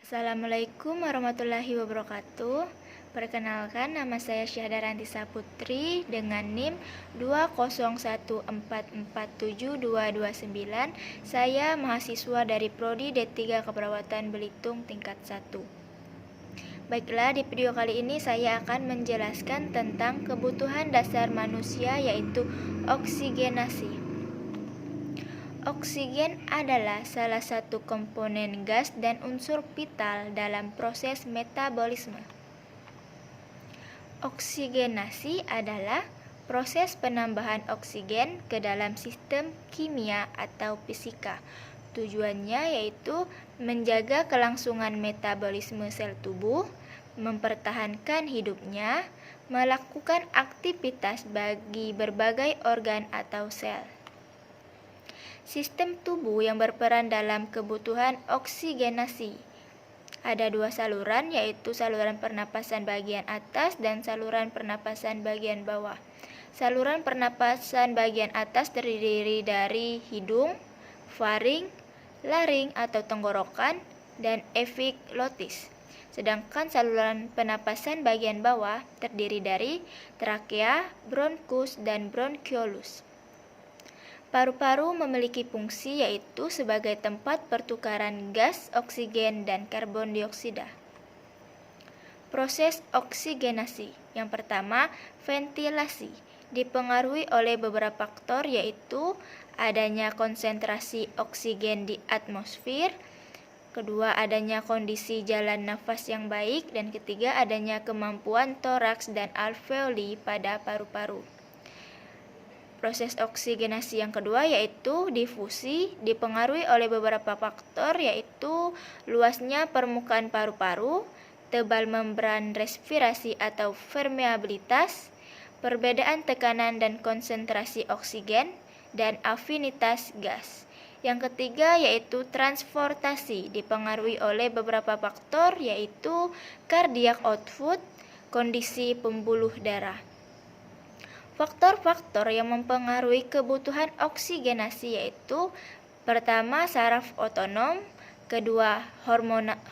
Assalamualaikum warahmatullahi wabarakatuh. Perkenalkan, nama saya Syahdaranti Saputri dengan NIM 201447229. Saya mahasiswa dari Prodi D3 Keperawatan Belitung tingkat 1. Baiklah, di video kali ini saya akan menjelaskan tentang kebutuhan dasar manusia, yaitu oksigenasi. Oksigen adalah salah satu komponen gas dan unsur vital dalam proses metabolisme. Oksigenasi adalah proses penambahan oksigen ke dalam sistem kimia atau fisika. Tujuannya yaitu menjaga kelangsungan metabolisme sel tubuh, mempertahankan hidupnya, melakukan aktivitas bagi berbagai organ atau sel. Sistem tubuh yang berperan dalam kebutuhan oksigenasi. Ada dua saluran, yaitu saluran pernapasan bagian atas dan saluran pernapasan bagian bawah. Saluran pernapasan bagian atas terdiri dari hidung, faring, laring atau tenggorokan, dan epiglotis. Sedangkan saluran pernapasan bagian bawah terdiri dari trakea, bronkus, dan bronkiolus. Paru-paru memiliki fungsi yaitu sebagai tempat pertukaran gas, oksigen, dan karbon dioksida. Proses oksigenasi. Yang pertama, ventilasi. Dipengaruhi oleh beberapa faktor yaitu adanya konsentrasi oksigen di atmosfer, kedua adanya kondisi jalan nafas yang baik, dan ketiga adanya kemampuan toraks dan alveoli pada paru-paru. Proses oksigenasi yang kedua yaitu difusi, dipengaruhi oleh beberapa faktor yaitu luasnya permukaan paru-paru, tebal membran respirasi atau permeabilitas, perbedaan tekanan dan konsentrasi oksigen, dan afinitas gas. Yang ketiga yaitu transportasi, dipengaruhi oleh beberapa faktor yaitu cardiac output, kondisi pembuluh darah. Faktor-faktor yang mempengaruhi kebutuhan oksigenasi yaitu pertama saraf otonom, kedua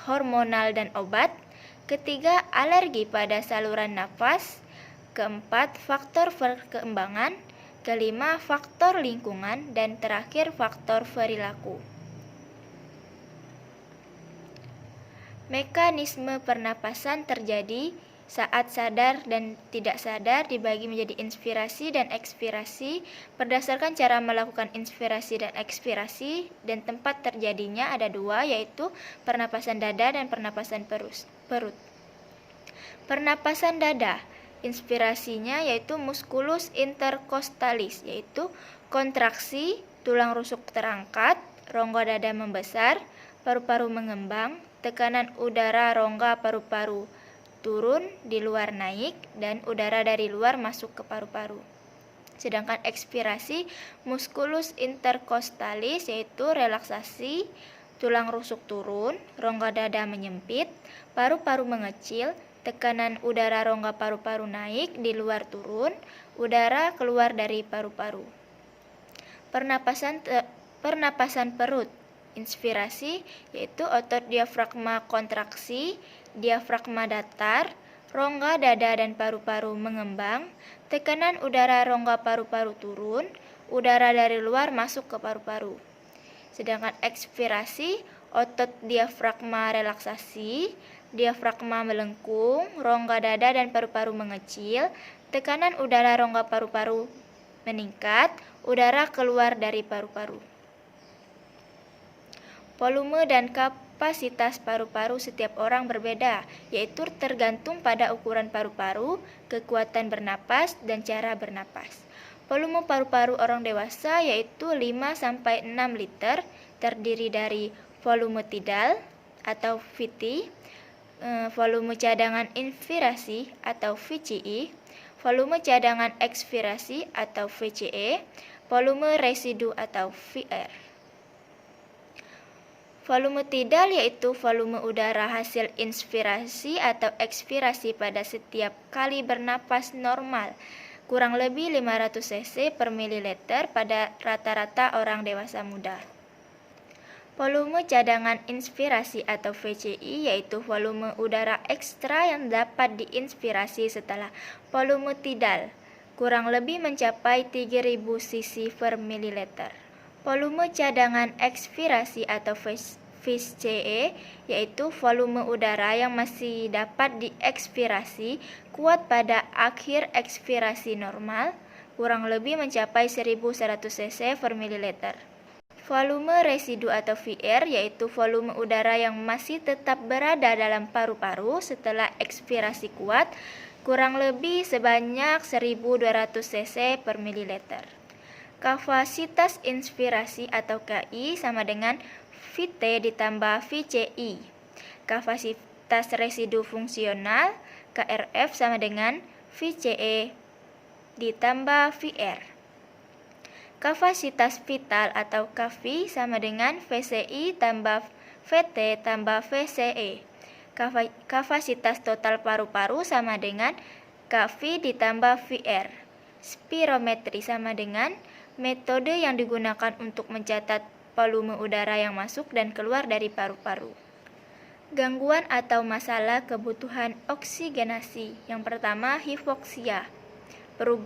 hormonal dan obat, ketiga alergi pada saluran nafas, keempat faktor perkembangan, kelima faktor lingkungan, dan terakhir faktor perilaku. Mekanisme pernapasan terjadi saat sadar dan tidak sadar, dibagi menjadi inspirasi dan ekspirasi. Berdasarkan cara melakukan inspirasi dan ekspirasi dan tempat terjadinya ada dua, yaitu pernapasan dada dan pernapasan perut. Pernapasan dada, inspirasinya yaitu musculus intercostalis, yaitu kontraksi, tulang rusuk terangkat, rongga dada membesar, paru-paru mengembang, tekanan udara rongga paru-paru turun, di luar naik, dan udara dari luar masuk ke paru-paru. Sedangkan ekspirasi musculus intercostalis yaitu relaksasi, tulang rusuk turun, rongga dada menyempit, paru-paru mengecil, tekanan udara rongga paru-paru naik, di luar turun, udara keluar dari paru-paru. Pernapasan perut. Inspirasi yaitu otot diafragma kontraksi, diafragma datar, rongga dada dan paru-paru mengembang, tekanan udara rongga paru-paru turun, udara dari luar masuk ke paru-paru. Sedangkan ekspirasi, otot diafragma relaksasi, diafragma melengkung, rongga dada dan paru-paru mengecil, tekanan udara rongga paru-paru meningkat, udara keluar dari paru-paru. Volume dan kapasitas paru-paru setiap orang berbeda, yaitu tergantung pada ukuran paru-paru, kekuatan bernapas, dan cara bernapas. Volume paru-paru orang dewasa yaitu 5-6 liter, terdiri dari volume tidal atau VT, volume cadangan inspirasi atau VCI, volume cadangan ekspirasi atau VCE, volume residu atau VR. Volume tidal yaitu volume udara hasil inspirasi atau ekspirasi pada setiap kali bernapas normal, kurang lebih 500 cc per mililiter pada rata-rata orang dewasa muda. Volume cadangan inspirasi atau VCI yaitu volume udara ekstra yang dapat diinspirasi setelah volume tidal, kurang lebih mencapai 3000 cc per mililiter. Volume cadangan ekspirasi atau VCE yaitu volume udara yang masih dapat diekspirasi kuat pada akhir ekspirasi normal, kurang lebih mencapai 1100 cc per mililiter. Volume residu atau VR yaitu volume udara yang masih tetap berada dalam paru-paru setelah ekspirasi kuat, kurang lebih sebanyak 1200 cc per mililiter. Kapasitas inspirasi atau KI sama dengan VT ditambah VCI. Kapasitas residu fungsional KRF sama dengan VCE ditambah VR. Kapasitas vital atau KV sama dengan VCI tambah VT tambah VCE. Kapasitas total paru-paru sama dengan KV ditambah VR. Spirometri sama dengan metode yang digunakan untuk mencatat volume udara yang masuk dan keluar dari paru-paru. Gangguan atau masalah kebutuhan oksigenasi. Yang pertama, hipoksia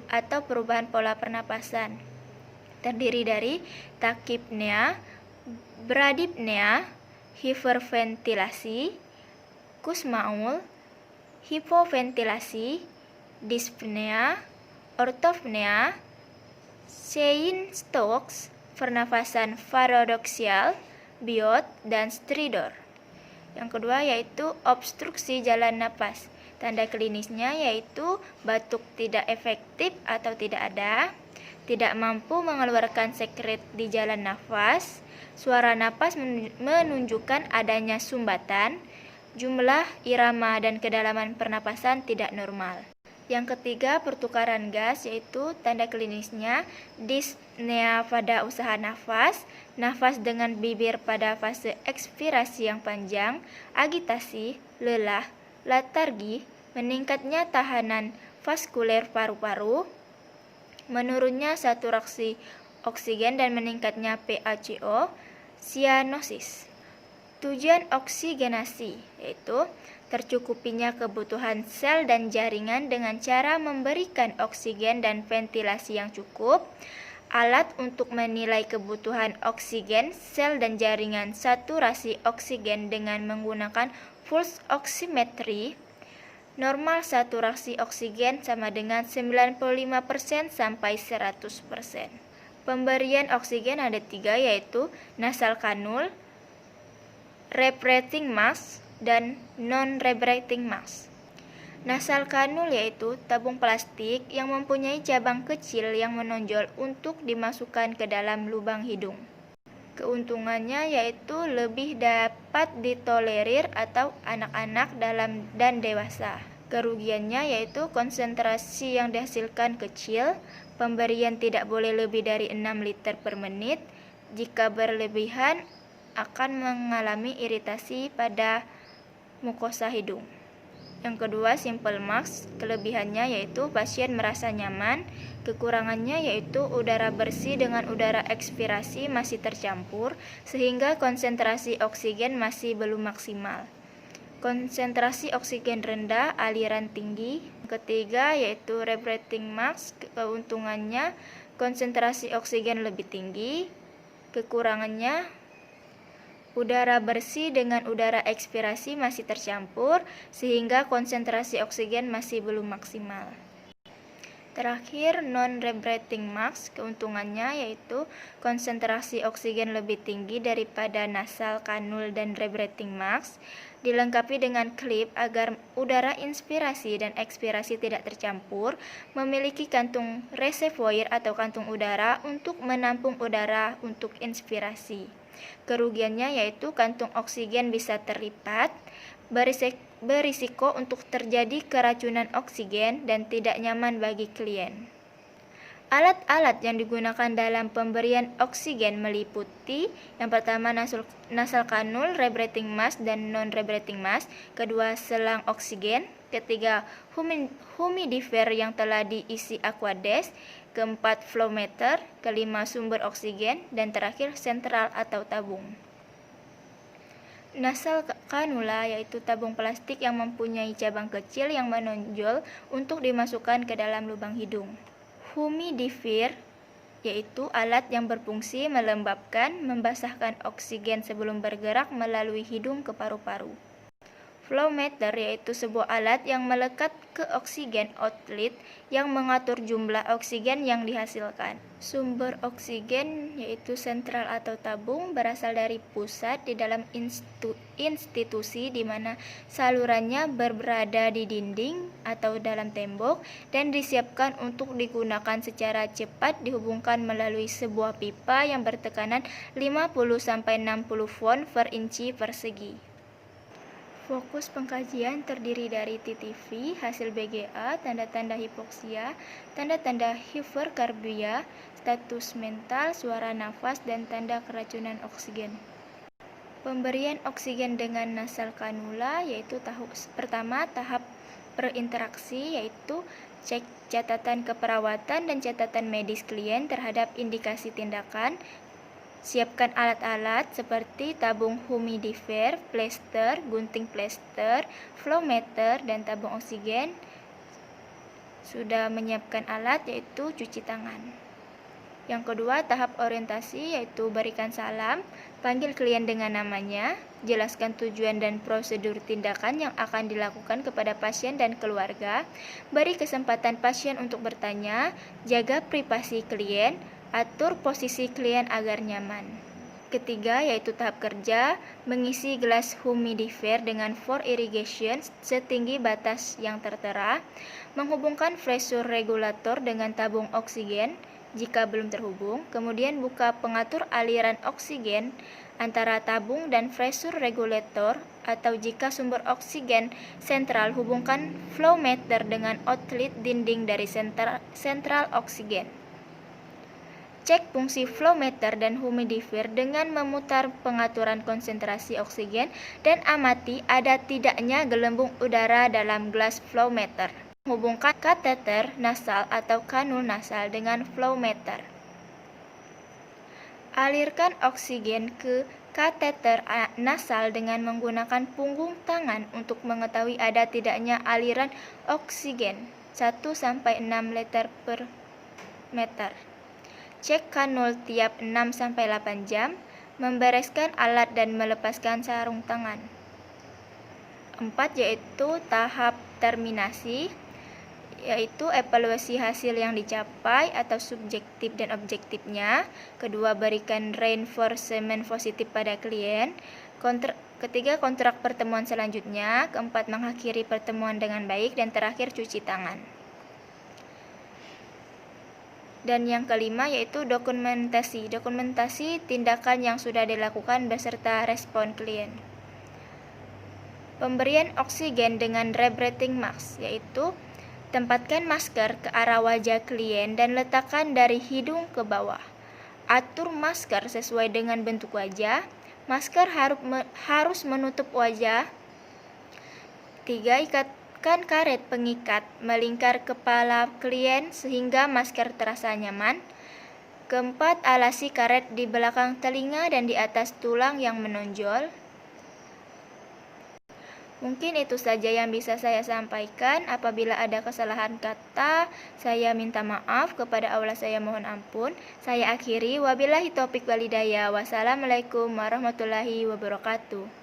atau perubahan pola pernapasan. Terdiri dari takipnea, bradipnea, hiperventilasi, kusmaul, hipoventilasi, dyspnea, ortopnea, Cheyne-Stokes, pernafasan paradoksial, biot, dan stridor. Yang kedua yaitu obstruksi jalan napas. Tanda klinisnya yaitu batuk tidak efektif atau tidak ada, tidak mampu mengeluarkan sekret di jalan nafas, suara napas menunjukkan adanya sumbatan, jumlah irama dan kedalaman pernapasan tidak normal. Yang ketiga, pertukaran gas yaitu tanda klinisnya dyspnea pada usaha nafas, nafas dengan bibir pada fase ekspirasi yang panjang, agitasi, lelah, letargi, meningkatnya tahanan vaskuler paru-paru, menurunnya saturasi oksigen dan meningkatnya PaCO, cyanosis. Tujuan oksigenasi yaitu tercukupinya kebutuhan sel dan jaringan dengan cara memberikan oksigen dan ventilasi yang cukup, alat untuk menilai kebutuhan oksigen sel dan jaringan saturasi oksigen dengan menggunakan pulse oximetry. Normal saturasi oksigen sama dengan 95% sampai 100%. Pemberian oksigen ada 3 yaitu nasal kanul, rebreathing mask, dan non-rebreathing mask. Nasal kanul yaitu tabung plastik yang mempunyai cabang kecil yang menonjol untuk dimasukkan ke dalam lubang hidung. Keuntungannya yaitu lebih dapat ditolerir atau anak-anak dan dewasa. Kerugiannya yaitu konsentrasi yang dihasilkan kecil, pemberian tidak boleh lebih dari 6 liter per menit. Jika berlebihan akan mengalami iritasi pada mukosa hidung. Yang kedua, simple mask. Kelebihannya yaitu pasien merasa nyaman. Kekurangannya yaitu udara bersih dengan udara ekspirasi masih tercampur, sehingga konsentrasi oksigen masih belum maksimal. Konsentrasi oksigen rendah, aliran tinggi. Ketiga yaitu rebreathing mask. Keuntungannya konsentrasi oksigen lebih tinggi. Kekurangannya udara bersih dengan udara ekspirasi masih tercampur, sehingga konsentrasi oksigen masih belum maksimal. Terakhir, non-rebreathing mask. Keuntungannya yaitu konsentrasi oksigen lebih tinggi daripada nasal kanul dan rebreathing mask, dilengkapi dengan klip agar udara inspirasi dan ekspirasi tidak tercampur, memiliki kantung reservoir atau kantung udara untuk menampung udara untuk inspirasi. Kerugiannya yaitu kantung oksigen bisa terlipat, berisiko untuk terjadi keracunan oksigen dan tidak nyaman bagi klien. Alat-alat yang digunakan dalam pemberian oksigen meliputi yang pertama nasal kanul, rebreathing mask dan non-rebreathing mask, kedua selang oksigen, ketiga humidifier yang telah diisi aquades, keempat flow meter, kelima sumber oksigen, dan terakhir sentral atau tabung. Nasal kanula yaitu tabung plastik yang mempunyai cabang kecil yang menonjol untuk dimasukkan ke dalam lubang hidung. Humidifier yaitu alat yang berfungsi melembabkan, membasahkan oksigen sebelum bergerak melalui hidung ke paru-paru. Flowmeter yaitu sebuah alat yang melekat ke oksigen outlet yang mengatur jumlah oksigen yang dihasilkan. Sumber oksigen yaitu sentral atau tabung berasal dari pusat di dalam institusi di mana salurannya berada di dinding atau dalam tembok dan disiapkan untuk digunakan secara cepat dihubungkan melalui sebuah pipa yang bertekanan 50-60 volt per inci persegi. Fokus pengkajian terdiri dari TTV, hasil BGA, tanda-tanda hipoksia, tanda-tanda hiperkarbia, status mental, suara nafas, dan tanda keracunan oksigen. Pemberian oksigen dengan nasal kanula yaitu pertama tahap berinteraksi yaitu cek catatan keperawatan dan catatan medis klien terhadap indikasi tindakan. Siapkan alat-alat seperti tabung humidifier, plester, gunting plester, flowmeter, dan tabung oksigen. Sudah menyiapkan alat yaitu cuci tangan. Yang kedua, tahap orientasi yaitu berikan salam, panggil klien dengan namanya, jelaskan tujuan dan prosedur tindakan yang akan dilakukan kepada pasien dan keluarga, beri kesempatan pasien untuk bertanya, jaga privasi klien, atur posisi klien agar nyaman. Ketiga yaitu tahap kerja, mengisi gelas humidifier dengan for irrigation setinggi batas yang tertera, menghubungkan pressure regulator dengan tabung oksigen jika belum terhubung, kemudian buka pengatur aliran oksigen antara tabung dan pressure regulator atau jika sumber oksigen sentral hubungkan flowmeter dengan outlet dinding dari sentral oksigen. Cek fungsi flowmeter dan humidifier dengan memutar pengaturan konsentrasi oksigen dan amati ada tidaknya gelembung udara dalam gelas flowmeter. Hubungkan kateter nasal atau kanul nasal dengan flowmeter. Alirkan oksigen ke kateter nasal dengan menggunakan punggung tangan untuk mengetahui ada tidaknya aliran oksigen 1-6 liter per meter. Cek kanul tiap 6-8 jam, membereskan alat dan melepaskan sarung tangan. 4 yaitu tahap terminasi, yaitu evaluasi hasil yang dicapai atau subjektif dan objektifnya. Kedua, berikan reinforcement positif pada klien. Ketiga, kontrak pertemuan selanjutnya. Keempat, mengakhiri pertemuan dengan baik. Dan terakhir, cuci tangan. Dan yang kelima yaitu dokumentasi. Dokumentasi tindakan yang sudah dilakukan beserta respon klien. Pemberian oksigen dengan rebreathing mask, yaitu tempatkan masker ke arah wajah klien dan letakkan dari hidung ke bawah. Atur masker sesuai dengan bentuk wajah. Masker harus menutup wajah. 3. Ikatkan karet pengikat melingkar kepala klien sehingga masker terasa nyaman. Keempat, alasi karet di belakang telinga dan di atas tulang yang menonjol. Mungkin itu saja yang bisa saya sampaikan. Apabila ada kesalahan kata, saya minta maaf. Kepada Allah saya mohon ampun. Saya akhiri. Wabillahi taufiq walhidayah. Wassalamualaikum warahmatullahi wabarakatuh.